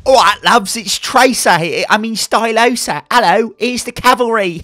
Alright, loves, it's Tracer here. I mean, Stylosa. Hello, here's the cavalry.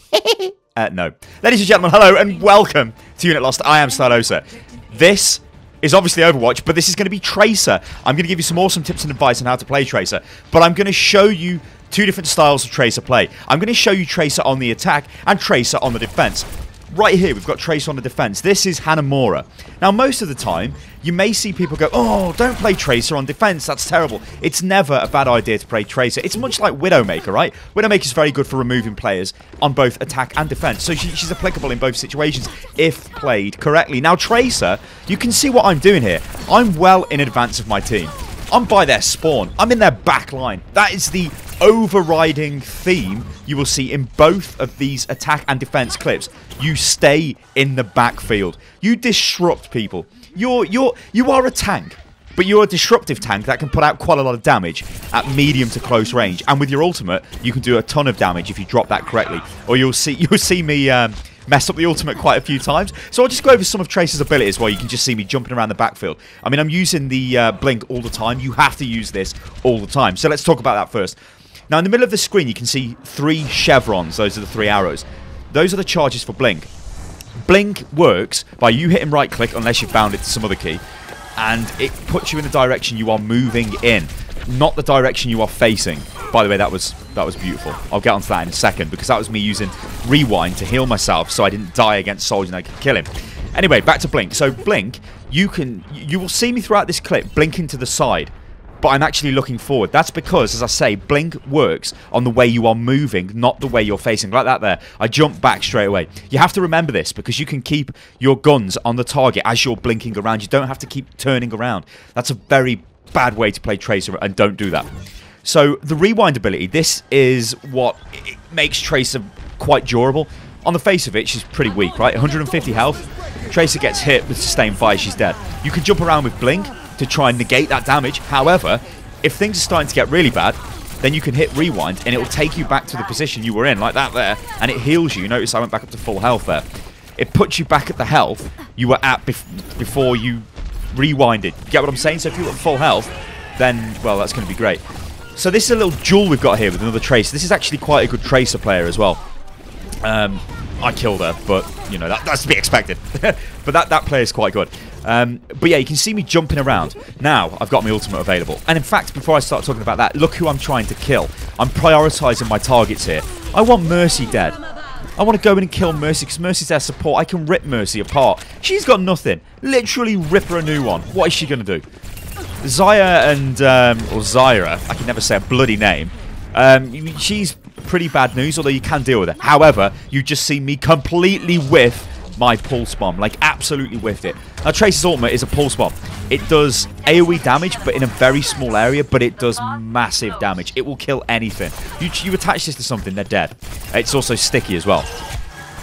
No. Ladies and gentlemen, hello and welcome to Unit Lost. I am Stylosa. This is obviously Overwatch, but this is going to be Tracer. I'm going to give you some awesome tips and advice on how to play Tracer, but I'm going to show you two different styles of Tracer play. I'm going to show you Tracer on the attack and Tracer on the defense. Right here, we've got Tracer on the defense. This is Hanamura. Now, most of the time, you may see people go, oh, don't play Tracer on defense. That's terrible. It's never a bad idea to play Tracer. It's much like Widowmaker, right? Widowmaker is very good for removing players on both attack and defense. So she's applicable in both situations if played correctly. Now, Tracer, you can see what I'm doing here. I'm well in advance of my team. I'm by their spawn. I'm in their back line. That is the overriding theme you will see in both of these attack and defense clips. You stay in the backfield. You disrupt people. You are a tank, but you're a disruptive tank that can put out quite a lot of damage at medium to close range. And with your ultimate, you can do a ton of damage if you drop that correctly. Or you'll see me mess up the ultimate quite a few times. So I'll just go over some of Tracer's abilities while you can just see me jumping around the backfield. I mean, I'm using the blink all the time. You have to use this all the time. So let's talk about that first. Now, in the middle of the screen, you can see 3 chevrons. Those are the 3 arrows. Those are the charges for blink. Blink works by you hitting right-click, unless you've bound it to some other key, and it puts you in the direction you are moving in, not the direction you are facing. By the way, that was beautiful. I'll get onto that in a second, because that was me using rewind to heal myself so I didn't die against Soldier and I could kill him. Anyway, back to blink. So blink, you will see me throughout this clip blinking to the side, but I'm actually looking forward. That's because, as I say, blink works on the way you are moving, not the way you're facing. Like that there. I jump back straight away. You have to remember this because you can keep your guns on the target as you're blinking around. You don't have to keep turning around. That's a very bad way to play Tracer, and don't do that. So the rewind ability, this is what it makes Tracer quite durable. On the face of it, she's pretty weak, right? 150 health. Tracer gets hit with sustained fire, she's dead. You can jump around with blink to try and negate that damage. However, if things are starting to get really bad, then you can hit rewind and it will take you back to the position you were in, like that there, and it heals you. Notice I went back up to full health there. It puts you back at the health you were at before you rewinded. Get what I'm saying? So if you're at full health, then, well, that's going to be great. So this is a little duel we've got here with another Tracer. This is actually quite a good Tracer player as well. I killed her, but, you know, that's to be expected. But that player is quite good. But yeah, you can see me jumping around. Now, I've got my ultimate available. And in fact, before I start talking about that, look who I'm trying to kill. I'm prioritising my targets here. I want Mercy dead. I want to go in and kill Mercy because Mercy's their support. I can rip Mercy apart. She's got nothing. Literally rip her a new one. What is she going to do? Zaya and, or Zyra, I can never say a bloody name. She's pretty bad news, although you can deal with it. However, you just see me completely whiff my pulse bomb, like absolutely whiffed it. Now, Tracer's ultimate is a pulse bomb. It does AoE damage, but in a very small area, but it does massive damage. It will kill anything. You attach this to something, they're dead. It's also sticky as well.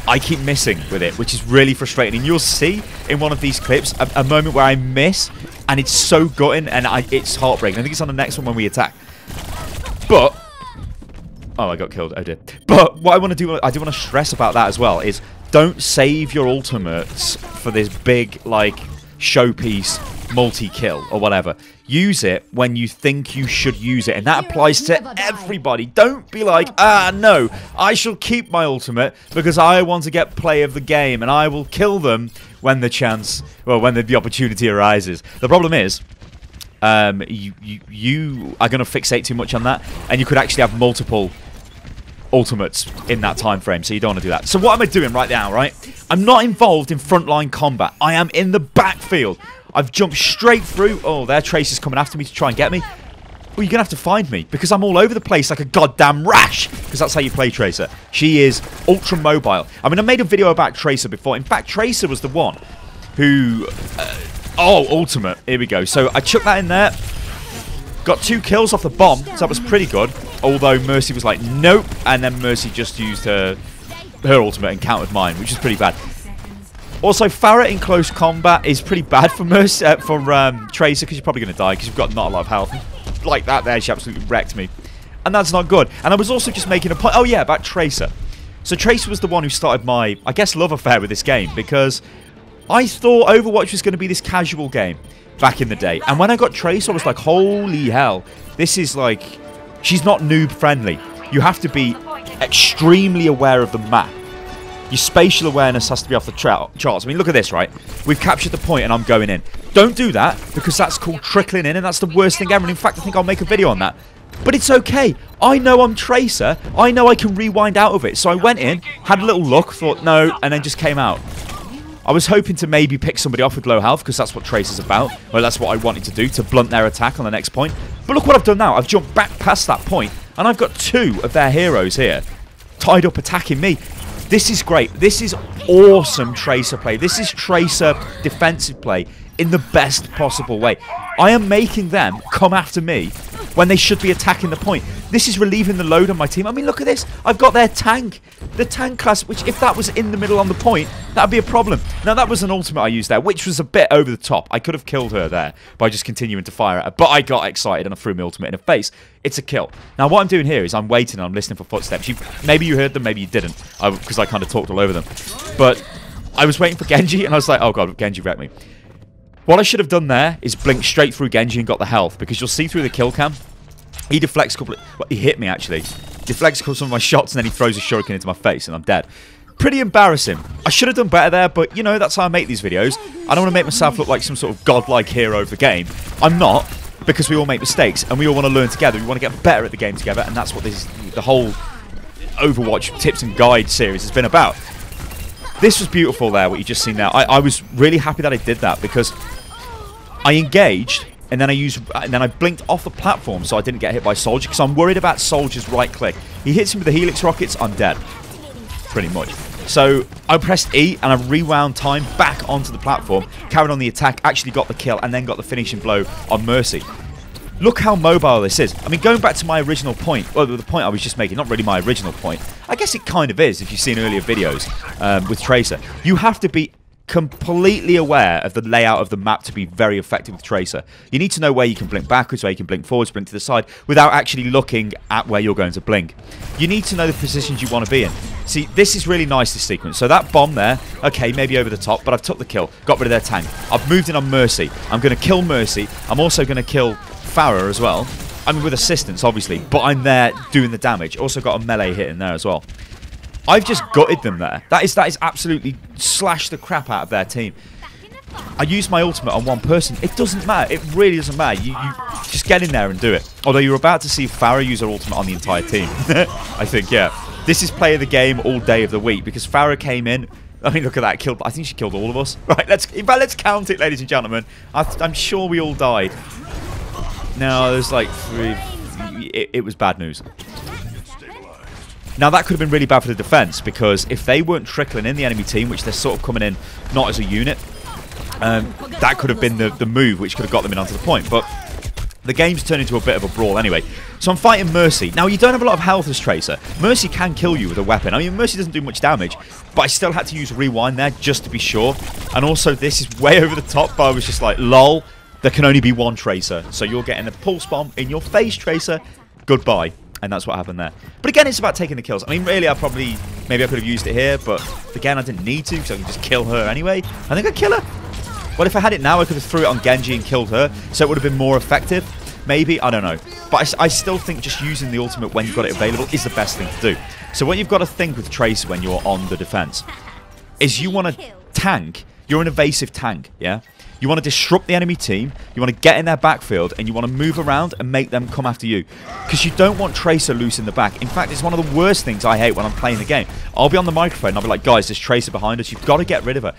I keep missing with it, which is really frustrating. And you'll see in one of these clips a moment where I miss, and it's so gutting, and it's heartbreaking. I think it's on the next one when we attack. But oh, I got killed. Oh dear. But what I want to do, I do want to stress about that as well, is don't save your ultimates for this big, like, showpiece multi-kill or whatever. Use it when you think you should use it, and that applies to everybody. Don't be like, no, I shall keep my ultimate because I want to get play of the game, and I will kill them when the chance, well, when the opportunity arises. The problem is, you are going to fixate too much on that, and you could actually have multiple ultimates in that time frame, so you don't want to do that. So what am I doing right now, right? I'm not involved in frontline combat. I am in the backfield. I've jumped straight through. Oh, their Tracer's coming after me to try and get me. Well, you're going to have to find me because I'm all over the place like a goddamn rash, because that's how you play Tracer. She is ultra mobile. I mean, I made a video about Tracer before. In fact, Tracer was the one who... oh, ultimate. Here we go. So I chucked that in there. Got 2 kills off the bomb, so that was pretty good. Although Mercy was like, nope. And then Mercy just used her ultimate and countered mine, which is pretty bad. Also, Farah in close combat is pretty bad for Mercy, Tracer, because you're probably going to die because you've got not a lot of health. Like that there, she absolutely wrecked me. And that's not good. And I was also just making a point, oh yeah, about Tracer. So Tracer was the one who started my, I guess, love affair with this game, because I thought Overwatch was going to be this casual game back in the day. And when I got Tracer, I was like, holy hell, this is like She's not noob friendly. You have to be extremely aware of the map. Your spatial awareness has to be off the charts. I mean, look at this, right? We've captured the point and I'm going in. Don't do that, because that's called trickling in, and that's the worst thing ever. And in fact, I think I'll make a video on that. But it's okay. I know I'm Tracer. I know I can rewind out of it. So I went in, had a little look, thought no, and then just came out. I was hoping to maybe pick somebody off with low health, because that's what Tracer's about. Well, that's what I wanted to do, to blunt their attack on the next point. But look what I've done now. I've jumped back past that point, and I've got 2 of their heroes here tied up attacking me. This is great. This is awesome Tracer play. This is Tracer defensive play in the best possible way. I am making them come after me when they should be attacking the point. This is relieving the load on my team. I mean, look at this. I've got their tank. The tank class, which if that was in the middle on the point, that would be a problem. Now, that was an ultimate I used there, which was a bit over the top. I could have killed her there by just continuing to fire at her, but I got excited and I threw my ultimate in her face. It's a kill. Now, what I'm doing here is I'm waiting and I'm listening for footsteps. Maybe you heard them, maybe you didn't, because I kind of talked all over them. But I was waiting for Genji, and I was like, oh god, Genji wrecked me. What I should have done there is blink straight through Genji and got the health, because you'll see through the kill cam, he deflects a couple of... Well, he hit me, actually. Deflects a couple of my shots, and then he throws a shuriken into my face, and I'm dead. Pretty embarrassing. I should have done better there, but, you know, that's how I make these videos. I don't want to make myself look like some sort of godlike hero of the game. I'm not, because we all make mistakes, and we all want to learn together. We want to get better at the game together, and that's what the whole Overwatch tips and guide series has been about. This was beautiful there, what you just seen there. I was really happy that I did that, because I engaged, and then I blinked off the platform so I didn't get hit by Soldier, because I'm worried about Soldier's right click. He hits me with the Helix rockets, I'm dead. Pretty much. So I pressed E and I rewound time back onto the platform, carried on the attack, actually got the kill, and then got the finishing blow on Mercy. Look how mobile this is. I mean, going back to my original point, well, the point I was just making, not really my original point. I guess it kind of is if you've seen earlier videos with Tracer. You have to be completely aware of the layout of the map to be very effective with Tracer. You need to know where you can blink backwards, where you can blink forwards, blink to the side, without actually looking at where you're going to blink. You need to know the positions you want to be in. See, this is really nice, this sequence. So that bomb there, okay, maybe over the top, but I've took the kill, got rid of their tank. I've moved in on Mercy. I'm going to kill Mercy. I'm also going to kill Farah as well. I mean, with assistance, obviously, but I'm there doing the damage. Also got a melee hit in there as well. I've just gutted them there. That is absolutely slashed the crap out of their team. I used my ultimate on one person. It doesn't matter. It really doesn't matter. You just get in there and do it. Although you're about to see Farah use her ultimate on the entire team. I think, yeah. This is play of the game all day of the week, because Farah came in. I mean, look at that. I think she killed all of us. Right, let's count it, ladies and gentlemen. I'm sure we all died. No, there's like 3. It was bad news. Now, that could have been really bad for the defense, because if they weren't trickling in the enemy team, which they're sort of coming in not as a unit, that could have been the move which could have got them in onto the point. But the game's turned into a bit of a brawl anyway. So I'm fighting Mercy. Now, you don't have a lot of health as Tracer. Mercy can kill you with a weapon. I mean, Mercy doesn't do much damage, but I still had to use Rewind there just to be sure. And also, this is way over the top, but I was just like, lol, there can only be one Tracer. So you're getting a pulse bomb in your face, Tracer. Goodbye. And that's what happened there. But again, it's about taking the kills. I mean, really, maybe I could have used it here, but again, I didn't need to, because I can just kill her anyway. I think I'd kill her. Well, if I had it now, I could have threw it on Genji and killed her, so it would have been more effective. Maybe, I don't know. But I still think just using the ultimate when you've got it available is the best thing to do. So what you've got to think with Tracer when you're on the defense is you want to tank. You're an evasive tank, yeah? You want to disrupt the enemy team, you want to get in their backfield, and you want to move around and make them come after you. Because you don't want Tracer loose in the back. In fact, it's one of the worst things I hate when I'm playing the game. I'll be on the microphone and I'll be like, guys, there's Tracer behind us, you've got to get rid of her.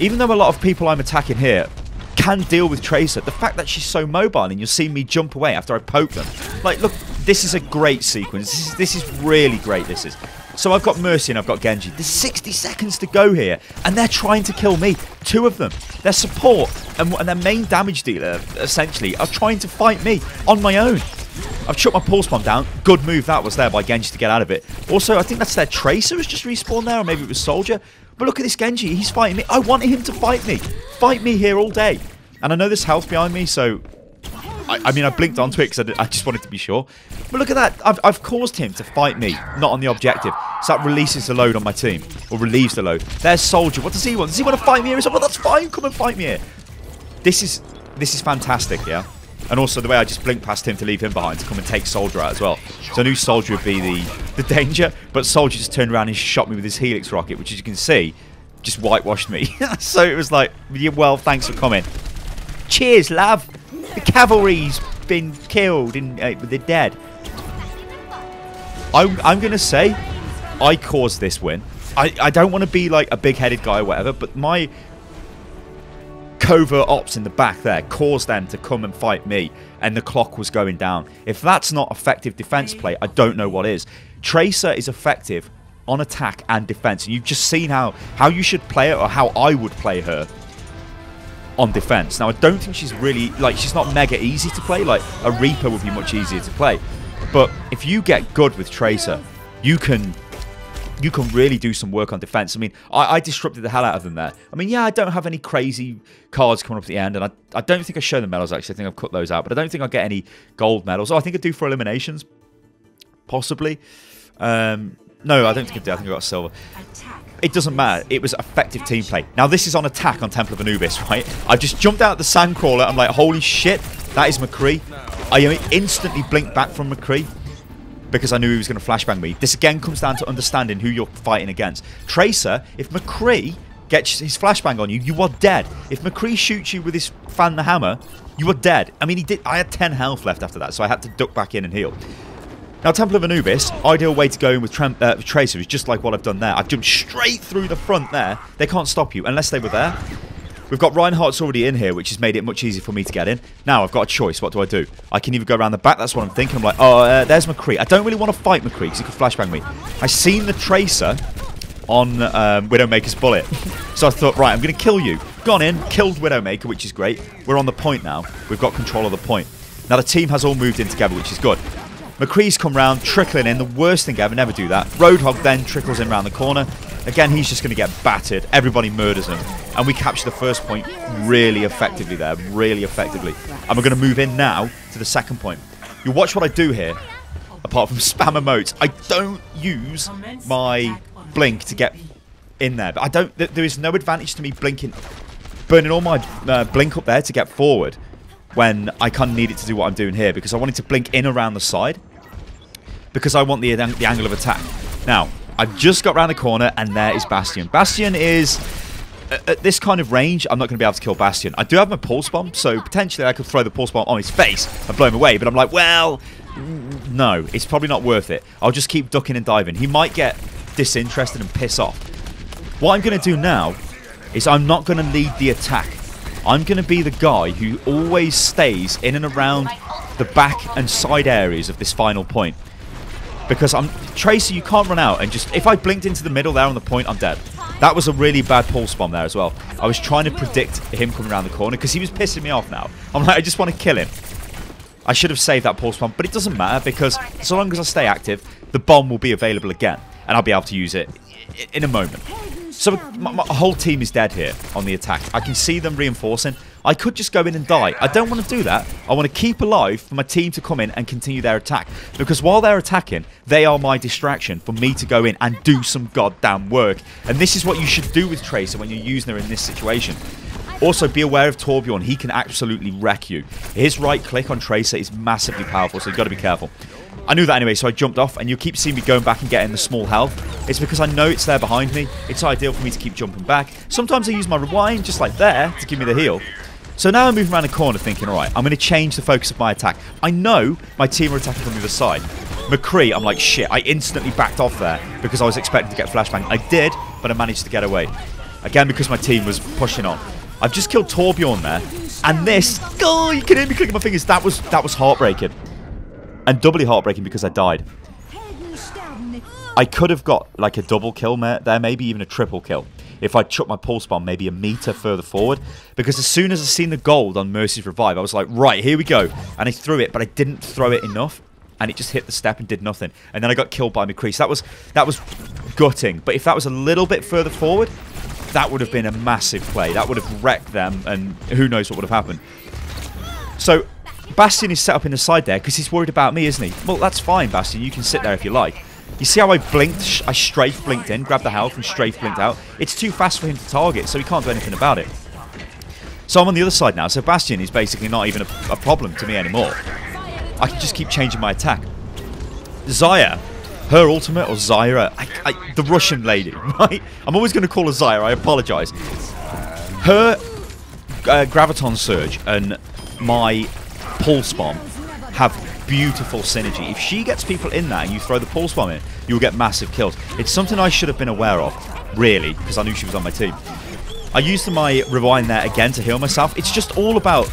Even though a lot of people I'm attacking here can deal with Tracer, the fact that she's so mobile, and you'll see me jump away after I poke them. Like, look, this is a great sequence. This is really great, this is. So I've got Mercy and I've got Genji. There's 60 seconds to go here, and they're trying to kill me. 2 of them. Their support and their main damage dealer, essentially, are trying to fight me on my own. I've chucked my pulse bomb down. Good move that was there by Genji to get out of it. Also, I think that's their Tracer has just respawned there, or maybe it was Soldier. But look at this Genji. He's fighting me. I wanted him to fight me. Fight me here all day. And I know there's health behind me, so... I mean, I blinked onto it because I just wanted to be sure. But look at that. I've caused him to fight me, not on the objective. So that releases the load on my team. Or relieves the load. There's Soldier. What does he want? Does he want to fight me here? Well, that's fine. Come and fight me here. This is fantastic, yeah? And also the way I just blinked past him to leave him behind to come and take Soldier out as well. So I knew Soldier would be the danger, but Soldier just turned around and shot me with his Helix rocket, which as you can see, just whitewashed me. So it was like, yeah, well, thanks for coming. Cheers, love. The cavalry's been killed and they're dead. I'm going to say I caused this win. I don't want to be like a big-headed guy or whatever, but my covert ops in the back there caused them to come and fight me, and the clock was going down. If that's not effective defense play, I don't know what is. Tracer is effective on attack and defense, and you've just seen how you should play it, or how I would play her on defense. Now, I don't think she's really, like, she's not mega easy to play. Like, a Reaper would be much easier to play. But if you get good with Tracer, you can really do some work on defense. I mean, I disrupted the hell out of them there. I mean, yeah, I don't have any crazy cards coming up at the end, and I don't think I show the medals, actually. I think I've cut those out, but I don't think I'll get any gold medals. Oh, I think I do for eliminations. Possibly. No, I don't think I do. I think I got silver. It doesn't matter. It was effective team play. Now, this is on attack on Temple of Anubis, right? I've just jumped out the Sandcrawler. I'm like, holy shit, that is McCree. I instantly blinked back from McCree, because I knew he was going to flashbang me. This again comes down to understanding who you're fighting against. Tracer, if McCree gets his flashbang on you, you are dead. If McCree shoots you with his fan the hammer, you are dead. I mean, he did. I had 10 health left after that, so I had to duck back in and heal. Now, Temple of Anubis, ideal way to go in with Tracer is just like what I've done there. I've jumped straight through the front there. They can't stop you unless they were there. We've got Reinhardt's already in here, which has made it much easier for me to get in. Now, I've got a choice. What do I do? I can either go around the back. That's what I'm thinking. I'm like, oh, there's McCree. I don't really want to fight McCree because he could flashbang me. I seen the Tracer on Widowmaker's bullet. So I thought, right, I'm going to kill you. Gone in, killed Widowmaker, which is great. We're on the point now. We've got control of the point. Now, the team has all moved in together, which is good. McCree's come round, trickling in. The worst thing ever, never do that. Roadhog then trickles in around the corner. Again, he's just going to get battered. Everybody murders him. And we capture the first point really effectively there. Really effectively. And we're going to move in now to the second point. You watch what I do here. Apart from spam emotes, I don't use my blink to get in there. But I don't. There is no advantage to me blinking, burning all my blink up there to get forward when I kind of need it to do what I'm doing here, because I wanted to blink in around the side because I want the angle of attack. Now, I've just got around the corner, and there is Bastion. Bastion is, at this kind of range, I'm not going to be able to kill Bastion. I do have my pulse bomb, so potentially I could throw the pulse bomb on his face and blow him away, but I'm like, well, no, it's probably not worth it. I'll just keep ducking and diving. He might get disinterested and piss off. What I'm going to do now is I'm not going to lead the attack. I'm going to be the guy who always stays in and around the back and side areas of this final point. Because Tracer, you can't run out and just... If I blinked into the middle there on the point, I'm dead. That was a really bad pulse bomb there as well. I was trying to predict him coming around the corner because he was pissing me off now. I'm like, I just want to kill him. I should have saved that pulse bomb, but it doesn't matter because so long as I stay active, the bomb will be available again. And I'll be able to use it in a moment. So my whole team is dead here on the attack. I can see them reinforcing. I could just go in and die. I don't want to do that. I want to keep alive for my team to come in and continue their attack. Because while they're attacking, they are my distraction for me to go in and do some goddamn work. And this is what you should do with Tracer when you're using her in this situation. Also, be aware of Torbjorn. He can absolutely wreck you. His right click on Tracer is massively powerful, so you've got to be careful. I knew that anyway, so I jumped off, and you'll keep seeing me going back and getting the small health. It's because I know it's there behind me. It's ideal for me to keep jumping back. Sometimes I use my rewind, just like there, to give me the heal. So now I'm moving around the corner thinking, alright, I'm going to change the focus of my attack. I know my team are attacking from the other side. McCree, I'm like, shit, I instantly backed off there because I was expecting to get flashbang. I did, but I managed to get away. Again, because my team was pushing on. I've just killed Torbjorn there. And this, oh, you can hear me clicking my fingers. That was heartbreaking. And doubly heartbreaking because I died. I could have got like a double kill there, maybe even a triple kill, if I chucked my pulse bomb maybe a meter further forward. Because as soon as I seen the gold on Mercy's revive, I was like, right, here we go. And I threw it, but I didn't throw it enough. And it just hit the step and did nothing. And then I got killed by McCree. So that was gutting. But if that was a little bit further forward, that would have been a massive play. That would have wrecked them, and who knows what would have happened. So Bastion is set up in the side there because he's worried about me, isn't he? Well, that's fine, Bastion. You can sit there if you like. You see how I blinked? I strafe blinked in, grabbed the health, and strafe blinked out. It's too fast for him to target, so he can't do anything about it. So I'm on the other side now, so Bastion is basically not even a problem to me anymore. I can just keep changing my attack. Xayah, her ultimate, or Zyra, the Russian lady, right? I'm always going to call her Zyra, I apologise. Her Graviton Surge and my Pulse Bomb have beautiful synergy. If she gets people in there and you throw the Pulse Bomb in, you'll get massive kills. It's something I should have been aware of, really, because I knew she was on my team. I used my Rewind there again to heal myself. It's just all about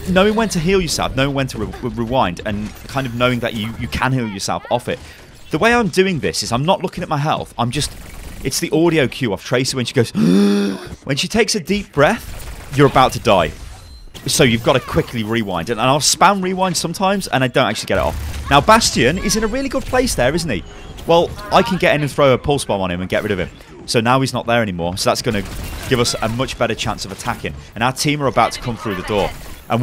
knowing when to heal yourself, knowing when to rewind, and kind of knowing that you can heal yourself off it. The way I'm doing this is I'm not looking at my health. I'm just... It's the audio cue off Tracer when she goes... When she takes a deep breath, you're about to die. So you've got to quickly rewind. And I'll spam rewind sometimes, and I don't actually get it off. Now, Bastion is in a really good place there, isn't he? Well, I can get in and throw a Pulse Bomb on him and get rid of him. So now he's not there anymore. So that's going to give us a much better chance of attacking. And our team are about to come through the door. And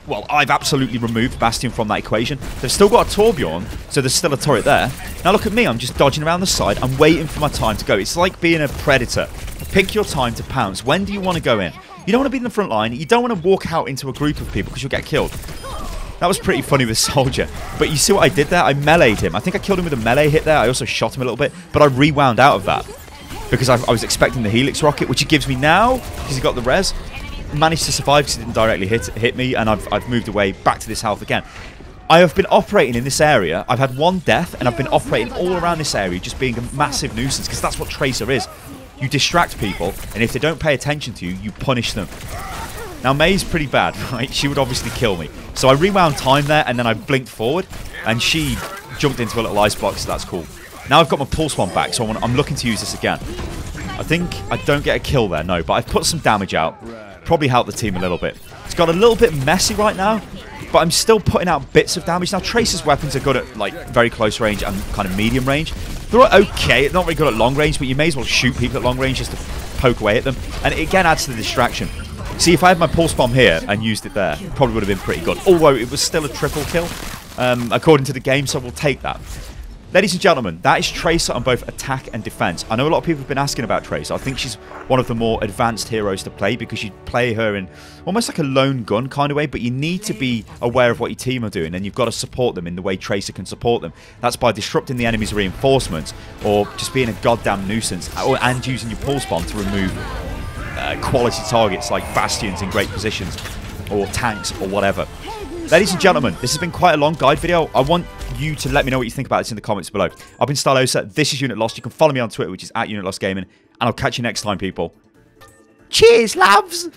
well, I've absolutely removed Bastion from that equation. They've still got a Torbjorn, so there's still a turret there. Now look at me, I'm just dodging around the side. I'm waiting for my time to go. It's like being a predator. Pick your time to pounce. When do you want to go in? You don't want to be in the front line. You don't want to walk out into a group of people because you'll get killed. That was pretty funny with Soldier. But you see what I did there? I meleeed him. I think I killed him with a melee hit there. I also shot him a little bit. But I rewound out of that because I was expecting the Helix rocket, which he gives me now because he got the res. Managed to survive because it didn't directly hit me, and I've moved away back to this health again. I have been operating in this area. I've had one death, and I've been operating all around this area, just being a massive nuisance, because that's what Tracer is. You distract people, and if they don't pay attention to you, you punish them. Now, May's pretty bad, right? She would obviously kill me. So I rewound time there, and then I blinked forward, and she jumped into a little icebox, so that's cool. Now I've got my Pulse Bomb back, so I'm looking to use this again. I think I don't get a kill there, no, but I've put some damage out. Probably help the team a little bit. It's got a little bit messy right now, but I'm still putting out bits of damage. Now, Tracer's weapons are good at like very close range and kind of medium range. They're okay. It's not very good at long range, but you may as well shoot people at long range just to poke away at them. And it again adds to the distraction. See, if I had my Pulse Bomb here and used it there, probably would have been pretty good. Although it was still a triple kill, according to the game, so we'll take that. Ladies and gentlemen, that is Tracer on both attack and defense. I know a lot of people have been asking about Tracer. I think she's one of the more advanced heroes to play because you play her in almost like a lone gun kind of way, but you need to be aware of what your team are doing, and you've got to support them in the way Tracer can support them. That's by disrupting the enemy's reinforcements or just being a goddamn nuisance, and using your Pulse Bomb to remove quality targets like Bastions in great positions or tanks or whatever. Ladies and gentlemen, this has been quite a long guide video. I want you to let me know what you think about this in the comments below. I've been Stylosa. This is Unit Lost. You can follow me on Twitter, which is @UnitLostGaming. And I'll catch you next time, people. Cheers, loves!